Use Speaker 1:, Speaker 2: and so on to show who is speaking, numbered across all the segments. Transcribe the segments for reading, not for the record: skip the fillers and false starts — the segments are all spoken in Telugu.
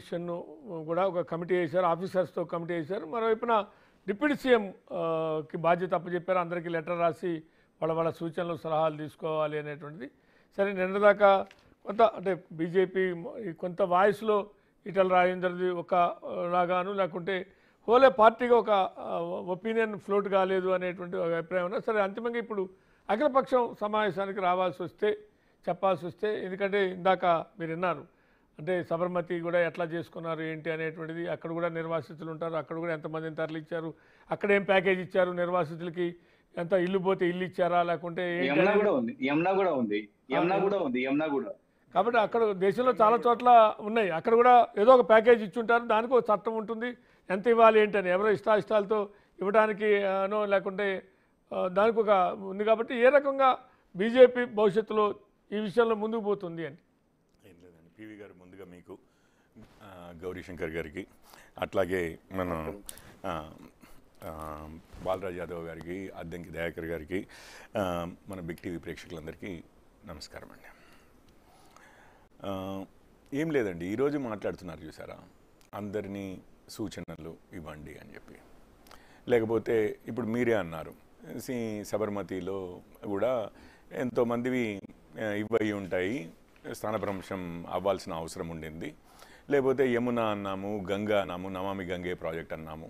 Speaker 1: కమిషన్ కూడా ఒక కమిటీ వేశారు, ఆఫీసర్స్తో కమిటీ వేశారు. మరోవైపున డిప్యూటీ సీఎం కి బాధ్యత అప్పచెప్పారు. అందరికీ లెటర్ రాసి వాళ్ళ సూచనలు సలహాలు తీసుకోవాలి అనేటువంటిది. సరే, నిన్నదాకా కొంత అంటే బీజేపీ కొంత వాయిస్లో ఈటల రాజేందర్ది ఒక లాగాను, లేకుంటే హోలే పార్టీగా ఒక ఒపీనియన్ ఫ్లోట్ కాలేదు అనేటువంటి ఒక అభిప్రాయం ఉన్నా. సరే, అంతిమంగా ఇప్పుడు అఖిలపక్షం సమావేశానికి రావాల్సి వస్తే, చెప్పాల్సి వస్తే, ఎందుకంటే ఇందాక మీరు విన్నారు అంటే సబర్మతి కూడా ఎట్లా చేసుకున్నారు ఏంటి అనేటువంటిది. అక్కడ కూడా నిర్వాసితులు ఉంటారు, అక్కడ కూడా ఎంతమందిని తరలిచ్చారు, అక్కడ ఏం ప్యాకేజ్ ఇచ్చారు నిర్వాసితులకి, ఎంత ఇల్లు పోతే ఇల్లు ఇచ్చారా, లేకుంటే కాబట్టి అక్కడ దేశంలో చాలా చోట్ల ఉన్నాయి. అక్కడ కూడా ఏదో ఒక ప్యాకేజ్ ఇచ్చుంటారు, దానికి ఒక చట్టం ఉంటుంది, ఎంత ఇవ్వాలి ఏంటని. ఎవరో ఇష్టాలతో ఇవ్వడానికి అనో లేకుంటే దానికి ఒక ఉంది. కాబట్టి ఏ రకంగా బీజేపీ భవిష్యత్తులో ఈ విషయంలో ముందుకు పోతుంది అని.
Speaker 2: ఏం లేదండి, పివి గారు ముందుగా మీకు, గౌరీశంకర్ గారికి, అట్లాగే మన బాలరాజ్ యాదవ్ గారికి, అద్దంకి దయాకర్ గారికి, మన బిగ్ టీవీ ప్రేక్షకులందరికీ నమస్కారం అండి. ఏం లేదండి, ఈరోజు మాట్లాడుతున్నారు చూసారా, అందరినీ సూచనలు ఇవ్వండి అని చెప్పి. లేకపోతే ఇప్పుడు మీరే అన్నారు, సబర్మతిలో కూడా ఎంతోమందివి ఇవ్వయి ఉంటాయి, స్థానభ్రంశం అవ్వాల్సిన అవసరం ఉండింది. లేకపోతే యమున అన్నాము, గంగా అన్నాము, నమామి గంగే ప్రాజెక్ట్ అన్నాము.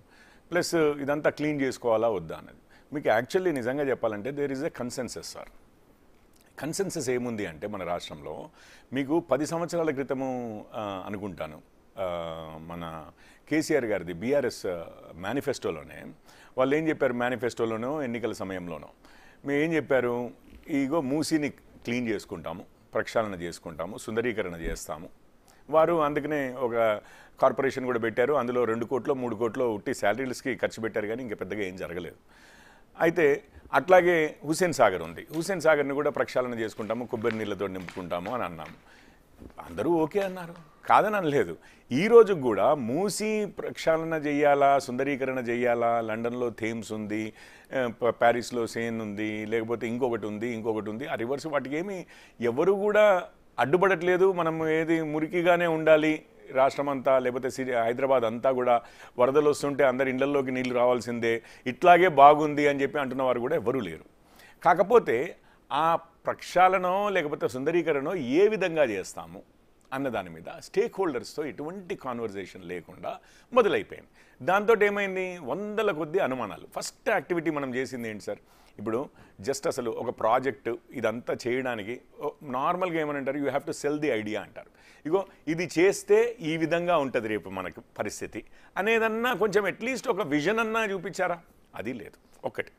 Speaker 2: ప్లస్ ఇదంతా క్లీన్ చేసుకోవాలా వద్దా అన్నది. మీకు యాక్చువల్లీ నిజంగా చెప్పాలంటే there is a consensus sir. Consensus ఏముంది అంటే మన రాష్ట్రంలో మీకు 10 సంవత్సరాల క్రితము అనుకుంటాను, మన కేసీఆర్ గారిది బీఆర్ఎస్ మేనిఫెస్టోలోనే వాళ్ళు ఏం చెప్పారు, మేనిఫెస్టోలోనో ఎన్నికల సమయంలోనో మేము ఏం చెప్పారు, ఇగో మూసీని క్లీన్ చేసుకుంటాము, ప్రక్షాళన చేసుకుంటాము, సుందరీకరణ చేస్తాము. వారు అందుకనే ఒక కార్పొరేషన్ కూడా పెట్టారు, అందులో 2 కోట్లు 3 కోట్లు ఉట్టి శాలరీస్కి ఖర్చు పెట్టారు, కానీ ఇంకా పెద్దగా ఏం జరగలేదు. అయితే అట్లాగే హుస్సేన్ సాగర్ ఉంది, హుస్సేన్ సాగర్ని కూడా ప్రక్షాళన చేసుకుంటాము, కొబ్బరి నీళ్ళతో నింపుకుంటాము అని అన్నాము. అందరూ ఓకే అన్నారు, కాదని అనలేదు. ఈరోజు కూడా మూసీ ప్రక్షాళన చేయాలా, సుందరీకరణ చేయాలా, లండన్లో థేమ్స్ ఉంది, ప్యారిస్లో సేన్ ఉంది, లేకపోతే ఇంకొకటి ఉంది, ఆ రివర్స్ వాటికి ఏమి ఎవరు కూడా అడ్డుపడట్లేదు. మనం ఏది మురికిగానే ఉండాలి రాష్ట్రం అంతా, లేకపోతే హైదరాబాద్ అంతా కూడా వరదలు వస్తుంటే అందరి ఇళ్లలోకి నీళ్లు రావాల్సిందే, ఇట్లాగే బాగుంది అని చెప్పి అంటున్న వారు కూడా ఎవరూ లేరు. కాకపోతే ఆ ప్రక్షాళనో లేకపోతే సుందరీకరణో ఏ విధంగా చేస్తాము అన్న దాని మీద స్టేక్ హోల్డర్స్తో ఎటువంటి కాన్వర్జేషన్ లేకుండా మొదలైపోయింది. దాంతో ఏమైంది, వందల కొద్ది అనుమానాలు. ఫస్ట్ యాక్టివిటీ మనం చేసింది ఏంటి సార్, ఇప్పుడు జస్ట్ అసలు ఒక ప్రాజెక్టు ఇదంతా చేయడానికి నార్మల్గా ఏమనంటారు, you have to sell the idea అంటారు. ఇగో ఇది చేస్తే ఈ విధంగా ఉంటుంది రేపు మనకు పరిస్థితి అనేదన్నా కొంచెం అట్లీస్ట్ ఒక విజన్ అన్నా చూపించారా, అది లేదు. ఒకటి.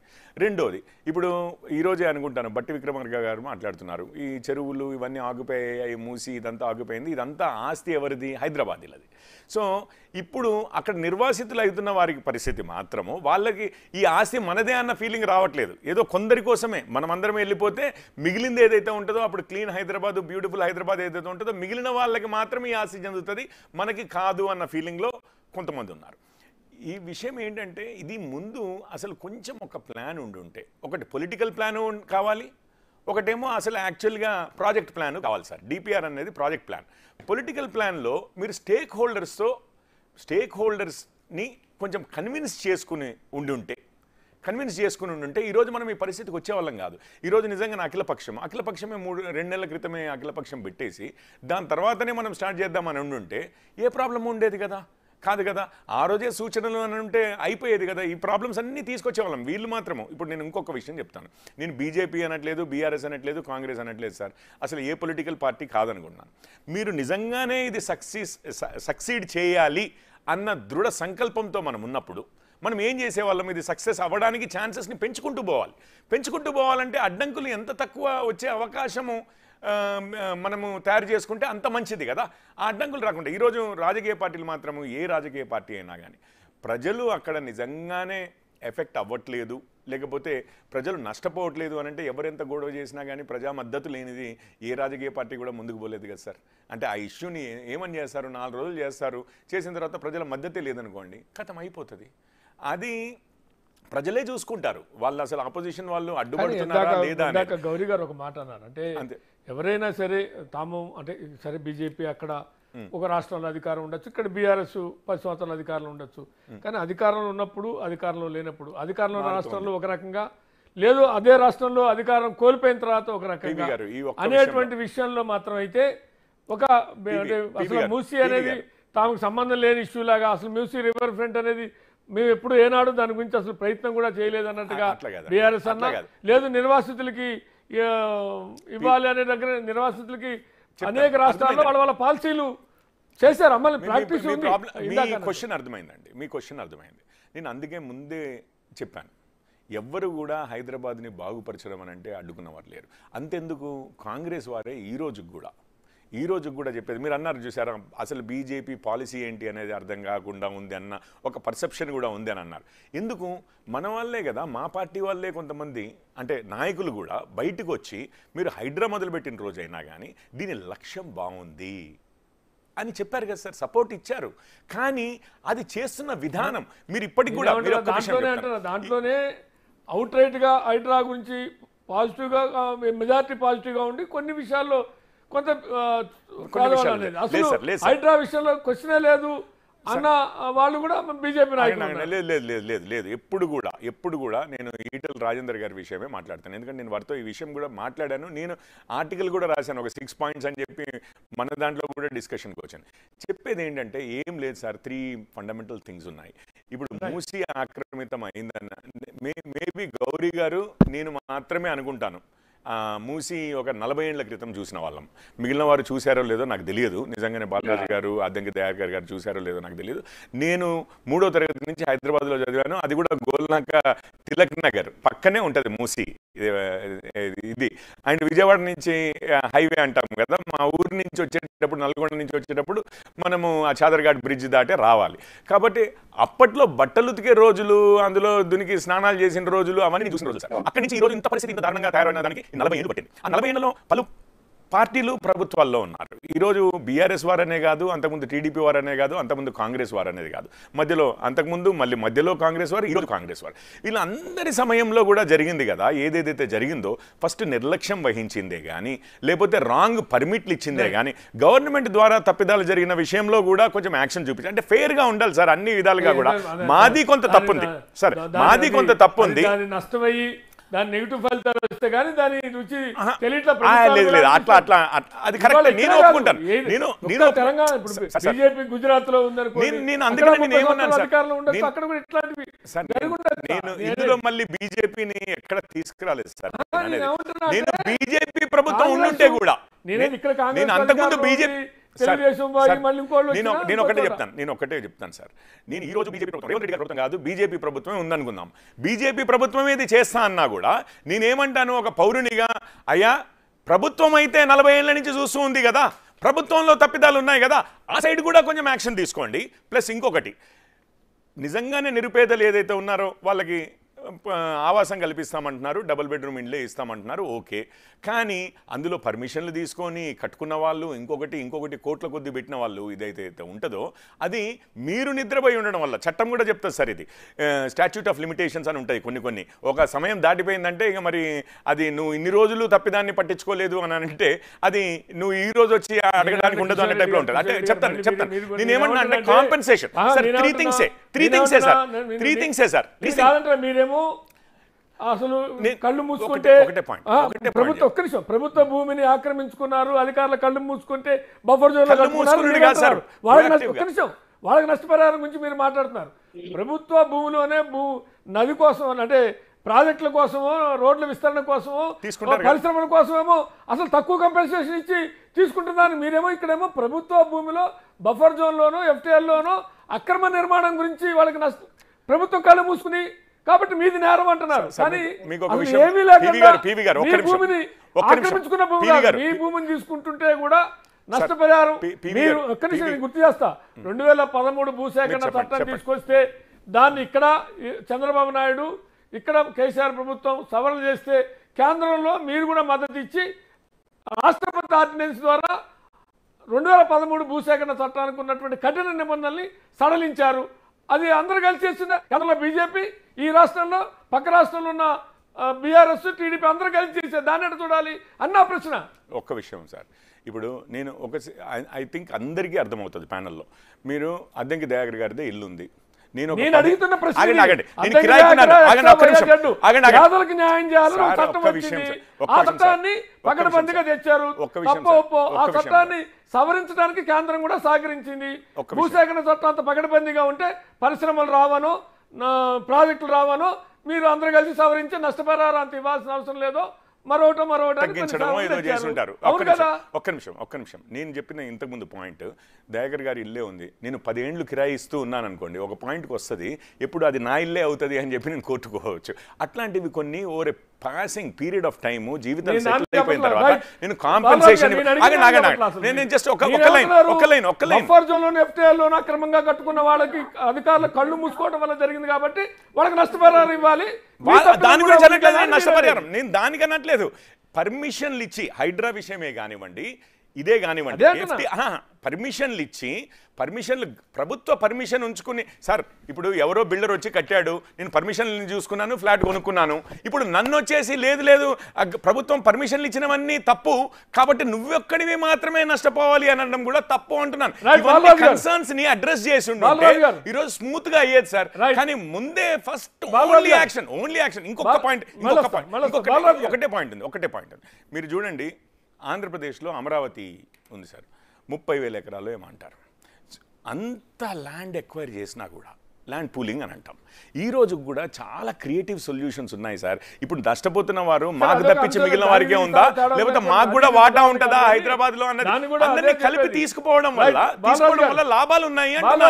Speaker 2: రెండోది, ఇప్పుడు ఈరోజే అనుకుంటాను బట్టి విక్రమార్క గారు మాట్లాడుతున్నారు, ఈ చెరువులు ఇవన్నీ ఆగిపోయాయి, మూసి ఇదంతా ఆగిపోయింది, ఇదంతా ఆస్తి ఎవరిది, హైదరాబాదీలది. సో ఇప్పుడు అక్కడ నిర్వాసితులు అవుతున్న వారికి పరిస్థితి మాత్రము వాళ్ళకి ఈ ఆస్తి మనదే అన్న ఫీలింగ్ రావట్లేదు. ఏదో కొందరి కోసమే మనమందరం వెళ్ళిపోతే మిగిలింది ఏదైతే ఉంటుందో, అప్పుడు క్లీన్ హైదరాబాద్, బ్యూటిఫుల్ హైదరాబాద్ ఏదైతే ఉంటుందో మిగిలిన వాళ్ళకి మాత్రం ఈ ఆస్తి చెందుతుంది, మనకి కాదు అన్న ఫీలింగ్లో కొంతమంది ఉన్నారు. ఈ విషయం ఏంటంటే, ఇది ముందు అసలు కొంచెం ఒక ప్లాన్ ఉండుంటే, ఒకటి పొలిటికల్ ప్లాన్ కావాలి, ఒకటేమో అసలు యాక్చువల్గా ప్రాజెక్ట్ ప్లాన్ కావాలి సార్. డిపిఆర్ అనేది ప్రాజెక్ట్ ప్లాన్. పొలిటికల్ ప్లాన్లో మీరు స్టేక్ హోల్డర్స్ని కొంచెం కన్విన్స్ చేసుకుని ఉండుంటే ఈరోజు మనం ఈ పరిస్థితికి వచ్చేవాళ్ళం కాదు. ఈరోజు నిజంగా అఖిలపక్షమే 2 నెలల క్రితమే అఖిలపక్షం పెట్టేసి దాని తర్వాతనే మనం స్టార్ట్ చేద్దామని ఉండుంటే ఏ ప్రాబ్లం ఉండేది కదా, కాదు కదా. ఆ రోజే సూచనలు అని ఉంటే అయిపోయేది కదా. ఈ ప్రాబ్లమ్స్ అన్నీ తీసుకొచ్చేవాళ్ళం. వీళ్ళు మాత్రము. ఇప్పుడు నేను ఇంకొక విషయం చెప్తాను, నేను బీజేపీ అనట్లేదు, బీఆర్ఎస్ అనట్లేదు, కాంగ్రెస్ అనట్లేదు సార్, అసలు ఏ పొలిటికల్ పార్టీ కాదనుకున్నాను. మీరు నిజంగానే ఇది సక్సీడ్ చేయాలి అన్న దృఢ సంకల్పంతో మనం ఉన్నప్పుడు మనం ఏం చేసేవాళ్ళం, ఇది సక్సెస్ అవ్వడానికి ఛాన్సెస్ని పెంచుకుంటూ పోవాలంటే అడ్డంకులు ఎంత తక్కువ వచ్చే అవకాశము మనము తయారు చేసుకుంటే అంత మంచిది కదా. ఆ అడ్డంకులు రాకుండా ఈరోజు రాజకీయ పార్టీలు మాత్రము, ఏ రాజకీయ పార్టీ అయినా కానీ ప్రజలు అక్కడ నిజంగానే ఎఫెక్ట్ అవ్వట్లేదు, లేకపోతే ప్రజలు నష్టపోవట్లేదు అని అంటే ఎవరెంత గొడవ చేసినా కానీ ప్రజా మద్దతు లేనిది ఏ రాజకీయ పార్టీ కూడా ముందుకు పోలేదు కదా సార్. అంటే ఆ ఇష్యూని ఏమని చేస్తారు, 4 రోజులు చేస్తారు, చేసిన తర్వాత ప్రజల మద్దతే లేదనుకోండి, ఖతం అయిపోతుంది. అది ప్రజలే చూసుకుంటారు, వాళ్ళు అసలు ఆపోజిషన్ వాళ్ళు అడ్డుపడుతున్నారా లేదా.
Speaker 1: గౌరీ గారు ఒక మాట అన్నారు, అంటే ఎవరైనా సరే తాము అంటే సరే బీజేపీ అక్కడ ఒక రాష్ట్రంలో అధికారం ఉండొచ్చు, ఇక్కడ బీఆర్ఎస్ 10 సంవత్సరాల అధికారంలో ఉండొచ్చు. కానీ అధికారంలో ఉన్నప్పుడు, అధికారంలో లేనప్పుడు, అధికారంలో ఉన్న రాష్ట్రంలో ఒక రకంగా, లేదు అదే రాష్ట్రంలో అధికారం కోల్పోయిన తర్వాత ఒక రకంగా అనేటువంటి విషయంలో మాత్రం అయితే ఒక అంటే అసలు మూసీ అనేది తమకు సంబంధం లేని ఇష్యూ లాగా, అసలు మూసీ రివర్ ఫ్రంట్ అనేది మేము ఎప్పుడు ఏనాడు దాని గురించి అసలు ప్రయత్నం కూడా చేయలేదు అన్నట్టుగా బీఆర్ఎస్ అన్న, లేదు నిర్వాసితులకి ఇవ్వాలి అనే దగ్గర నిర్వాసితులకి అనేక రాష్ట్రాల్లో వాళ్ళ పాలసీలు చేశారు, అమలు ప్రాక్టీస్ ఉంది.
Speaker 2: మీ క్వశ్చన్ అర్థమైందండి, మీ క్వశ్చన్ అర్థమైంది. నేను అందుకే ముందే చెప్పాను, ఎవ్వరు కూడా హైదరాబాద్ని బాగుపరచడం అని అంటే అడ్డుకున్నవారు లేరు. అంతెందుకు కాంగ్రెస్ వారే ఈ రోజుకు కూడా చెప్పేది, మీరు అన్నారు చూసారా, అసలు బీజేపీ పాలసీ ఏంటి అనేది అర్థం కాకుండా ఉంది అన్న ఒక పర్సెప్షన్ కూడా ఉంది అని అన్నారు. ఎందుకు? మన వాళ్ళే కదా, మా పార్టీ వాళ్ళే కొంతమంది అంటే నాయకులు కూడా బయటకు వచ్చి మీరు హైడ్రా మొదలుపెట్టిన రోజైనా కానీ దీని లక్ష్యం బాగుంది అని చెప్పారు కదా సార్, సపోర్ట్ ఇచ్చారు. కానీ అది చేస్తున్న విధానం మీరు ఇప్పటికి కూడా
Speaker 1: దాంట్లోనే అవుట్ రైట్గా హైడ్రా గురించి పాజిటివ్గా మెజారిటీ పాజిటివ్గా ఉండి కొన్ని విషయాల్లో కొంత అసలు హైడ్రా విషయంలో క్వశ్చనే లేదు అన్న వాళ్ళు కూడా బీజేపీ నాయకులు.
Speaker 2: లేదు ఎప్పుడు కూడా నేను ఈటెల రాజేందర్ గారి విషయమే మాట్లాడతాను. ఎందుకంటే నేను వారితో ఈ విషయం కూడా మాట్లాడాను, నేను ఆర్టికల్ కూడా రాశాను, ఒక 6 పాయింట్స్ అని చెప్పి మన దాంట్లో కూడా డిస్కషన్కి వచ్చాను. చెప్పేది ఏంటంటే ఏం లేదు సార్, 3 ఫండమెంటల్ థింగ్స్ ఉన్నాయి. ఇప్పుడు మూసీ ఆక్రమితం అయిందన్న మేబీ గౌరీ గారు నేను మాత్రమే అనుకుంటాను మూసీ ఒక 40 ఏళ్ల క్రితం చూసిన వాళ్ళం. మిగిలిన వారు చూశారో లేదో నాకు తెలియదు. నిజంగానే బాలరాజు గారు, అద్దంకి దయాకర్ గారు చూశారో లేదో నాకు తెలియదు. నేను 3వ తరగతి నుంచి హైదరాబాద్లో చదివాను. అది కూడా గోల్నాక తిలక్ నగర్ పక్కనే ఉంటుంది మూసీ ఇది. అండ్ విజయవాడ నుంచి హైవే అంటాం కదా, మా ఊరి నుంచి వచ్చేటప్పుడు, నల్గొండ నుంచి వచ్చేటప్పుడు మనము ఆ చాదర్ఘాట్ బ్రిడ్జ్ దాటే రావాలి. కాబట్టి అప్పట్లో బట్టలు ఉతికే రోజులు, అందులో దునికి స్నానాలు చేసిన రోజులు, అవన్నీ చూసిన రోజులు సార్. అక్కడి నుంచి ఈ రోజు ఇంత పరిస్థితి ఇంత దారుణంగా తయారైన దానికి 40 ఏళ్ళు పట్టింది. ఆ 40 ఏళ్లలో పలు పార్టీలు ప్రభుత్వాల్లో ఉన్నారు. ఈరోజు బీఆర్ఎస్ వారనే కాదు, అంతకుముందు టీడీపీ వారనే కాదు, అంతకుముందు కాంగ్రెస్ వారు అనేది కాదు, అంతకుముందు మధ్యలో కాంగ్రెస్ వారు, ఈరోజు కాంగ్రెస్ వారు. వీళ్ళందరి సమయంలో కూడా జరిగింది కదా, ఏదేదైతే జరిగిందో ఫస్ట్ నిర్లక్ష్యం వహించిందే కానీ, లేకపోతే రాంగ్ పర్మిట్లు ఇచ్చిందే కానీ, గవర్నమెంట్ ద్వారా తప్పిదాలు జరిగిన విషయంలో కూడా కొంచెం యాక్షన్ చూపించారు. అంటే ఫెయిర్గా ఉండాలి సార్ అన్ని విధాలుగా కూడా. మాది కొంత తప్పు ఉంది సార్, మాది కొంత తప్పు ఉంది.
Speaker 1: నష్టమయ్యి దాని నెగిటివ్ ఫలితాలు వస్తే కానీ దాని రుచి
Speaker 2: అట్లా అది కరెక్ట్, నేను ఒప్పుకుంటాను. నేను
Speaker 1: తెలంగాణ ఇప్పుడు బీజేపీ గుజరాత్ లో ఉందనుకోండి,
Speaker 2: నేను అందుకని నేను ఏమన్నాను సార్,
Speaker 1: అక్కడ కూడా ఇట్లాంటివి
Speaker 2: నేను ఇందులో మళ్ళీ బీజేపీని ఎక్కడ తీసుకురాలేదు సార్. నేను బీజేపీ ప్రభుత్వం ఉండుంటే కూడా, నేను అంతకుముందు బీజేపీ నేను ఒకటే చెప్తాను సార్. నేను ఈ రోజు బీజేపీ ప్రభుత్వం, రేవంత్ రెడ్డి గారి ప్రభుత్వం కాదు, బీజేపీ ప్రభుత్వమే ఉందనుకుందాం. బీజేపీ ప్రభుత్వం ఏది చేస్తా అన్నా కూడా నేనేమంటాను, ఒక పౌరునిగా, అయ్యా ప్రభుత్వం అయితే 40 ఏళ్ల నుంచి చూస్తూ ఉంది కదా, ప్రభుత్వంలో తప్పిదాలు ఉన్నాయి కదా, ఆ సైడ్ కూడా కొంచెం యాక్షన్ తీసుకోండి. ప్లస్ ఇంకొకటి, నిజంగానే నిరుపేదలు ఏదైతే ఉన్నారో వాళ్ళకి ఆవాసం కల్పిస్తామంటున్నారు, డబుల్ బెడ్రూమ్ ఇండ్లే ఇస్తామంటున్నారు, ఓకే. కానీ అందులో పర్మిషన్లు తీసుకొని కట్టుకున్న వాళ్ళు, ఇంకొకటి కోట్ల కొద్ది పెట్టిన వాళ్ళు ఇదైతే ఉంటుందో అది మీరు నిద్రపోయి ఉండడం వల్ల. చట్టం కూడా చెప్తుంది సార్, ఇది స్టాట్యూట్ ఆఫ్ లిమిటేషన్స్ అని ఉంటాయి కొన్ని. ఒక సమయం దాటిపోయిందంటే ఇక మరి అది నువ్వు ఇన్ని రోజులు తప్పిదాన్ని పట్టించుకోలేదు అని అంటే అది నువ్వు ఈ రోజు వచ్చి అడగడానికి ఉండదు అనే టైప్లో ఉంటుంది. అంటే చెప్తాను నేనేమన్నా అంటే కాంపెన్సేషన్ సార్, త్రీ థింగ్సే సార్.
Speaker 1: మీరేమో అసలు కళ్ళు మూసుకుంటే ప్రభుత్వ భూమిని ఆక్రమించుకున్నారు, అధికారుల కళ్ళు మూసుకుంటే బఫర్ జోన్ వాళ్ళకి నష్టపరిహారం గురించి మీరు మాట్లాడుతున్నారు. ప్రభుత్వ భూమిలోనే నది కోసం అంటే ప్రాజెక్టుల కోసమో, రోడ్ల విస్తరణ కోసమో, పరిశ్రమల కోసమేమో అసలు తక్కువ కంపెన్సేషన్ ఇచ్చి తీసుకుంటున్నారు. మీరేమో ఇక్కడేమో ప్రభుత్వ భూమిలో బఫర్ జోన్లోనో, ఎఫ్టీఎల్లోనో అక్రమ నిర్మాణం గురించి వాళ్ళకి ప్రభుత్వం కళ్ళు మూసుకుని, కాబట్టి మీది నేరం అంటున్నారు. కానీ ఏమీ లేకుండా భూమిని ఆక్రమించుకున్న భూమి, మీ భూమిని తీసుకుంటుంటే కూడా నష్టపరిహారం మీరు ఒక్క నిమిషం గుర్తు చేస్తా. 2013 భూసేకరణ చట్టాన్ని తీసుకొస్తే దాన్ని ఇక్కడ చంద్రబాబు నాయుడు, ఇక్కడ కేసీఆర్ ప్రభుత్వం సవరణ చేస్తే కేంద్రంలో మీరు కూడా మద్దతు ఇచ్చి రాష్ట్రపతి ఆర్డినెన్స్ ద్వారా 2013 భూసేకరణ చట్టానికి ఉన్నటువంటి కఠిన నిబంధనల్ని సడలించారు. అది అందరూ కలిసి చేసింది. కేంద్రంలో బీజేపీ, ఈ రాష్ట్రంలో పక్క రాష్ట్రంలో ఉన్న బీఆర్ఎస్, టీడీపీ అందరూ కలిసి చేశారు. దాన్ని ఎట్లా చూడాలి అన్న ప్రశ్న.
Speaker 2: ఒక్క విషయం సార్, ఇప్పుడు నేను ఐ థింక్ అందరికీ అర్థమవుతుంది ప్యానల్లో. మీరు అద్దంకి దయాకర్ గారిదే ఇల్లు ఉంది, నేను
Speaker 1: అడుగుతున్న ప్రశ్న న్యాయం చేయాలని చట్టం వచ్చింది, ఆ చట్టాన్ని పకడ్బందీగా తెచ్చారు, ఆ చట్టాన్ని సవరించడానికి కేంద్రం కూడా సహకరించింది. భూసేకరణ చట్టం అంత పకడ్బందీగా ఉంటే పరిశ్రమలు రావనో ప్రాజెక్టులు రావనో మీరు అందరూ కలిసి సవరించి నష్టపరిహారం అంత ఇవ్వాల్సిన అవసరం లేదో మరోటో
Speaker 2: తగ్గించడమో ఏదో చేస్తుంటారు. ఒక్క నిమిషం నేను చెప్పిన ఇంతకుముందు పాయింట్, దయాకర్ గారి ఇల్లే ఉంది, నేను 10 ఏళ్ళు కిరాయి ఇస్తూ ఉన్నాను అనుకోండి, ఒక పాయింట్కి వస్తుంది ఎప్పుడు అది నా ఇల్లే అవుతుంది అని చెప్పి నేను కోర్టుకోవచ్చు. అట్లాంటివి కొన్ని over passing period of time జీవితం సెటిల్ అయిపోయిన తర్వాత నేను కాంపెన్సేషన్ నేను జస్ట్ ఒక లైన్
Speaker 1: అక్రమంగా కట్టుకున్న వాళ్ళకి అధికారులు కళ్ళు మూసుకోవడం వల్ల జరిగింది కాబట్టి వాళ్ళకి నష్టపరిహారం ఇవ్వాలి.
Speaker 2: దాని గురించి అనట్లేదు, నష్టపరిహారం నేను దానికి అనట్లేదు. పర్మిషన్లు ఇచ్చి హైడ్రా విషయమే కానివ్వండి, ఇదే కానివ్వండి, పర్మిషన్లు ఇచ్చి ప్రభుత్వ పర్మిషన్ ఉంచుకుని, సార్ ఇప్పుడు ఎవరో బిల్డర్ వచ్చి కట్టాడు, నేను పర్మిషన్లు చూసుకున్నాను, ఫ్లాట్ కొనుక్కున్నాను, ఇప్పుడు నన్ను వచ్చేసి లేదు ప్రభుత్వం పర్మిషన్లు ఇచ్చినవన్నీ తప్పు కాబట్టి నువ్వొక్కడివి మాత్రమే నష్టపోవాలి అనడం కూడా తప్పు అంటున్నాను. కన్సర్న్స్ ని అడ్రస్ చేసి ఉంటే ఈరోజు స్మూత్ గా అయ్యేది సార్. కానీ ముందే ఫస్ట్ ఓన్లీ యాక్షన్. ఇంకొక పాయింట్ ఒకటే పాయింట్ ఉంది. మీరు చూడండి, ఆంధ్రప్రదేశ్లో అమరావతి ఉంది సార్, 30,000 ఎకరాలు ఏమంటారు. అంత ల్యాండ్ ఎక్వైర్ చేసినా కూడా ల్యాండ్ పూలింగ్ అని అంటాం. ఈ రోజు కూడా చాలా క్రియేటివ్ సొల్యూషన్స్ ఉన్నాయి సార్. ఇప్పుడు నష్టపోతున్న వారు మాకు తప్పించి మిగిలిన వారికే ఉందా, లేకపోతే మాకు కూడా వాటా ఉంటుందా హైదరాబాద్ లో అన్నది అందరినీ కలిపి తీసుకుపోవడం వల్ల లాభాలు ఉన్నాయి అంటున్నారు.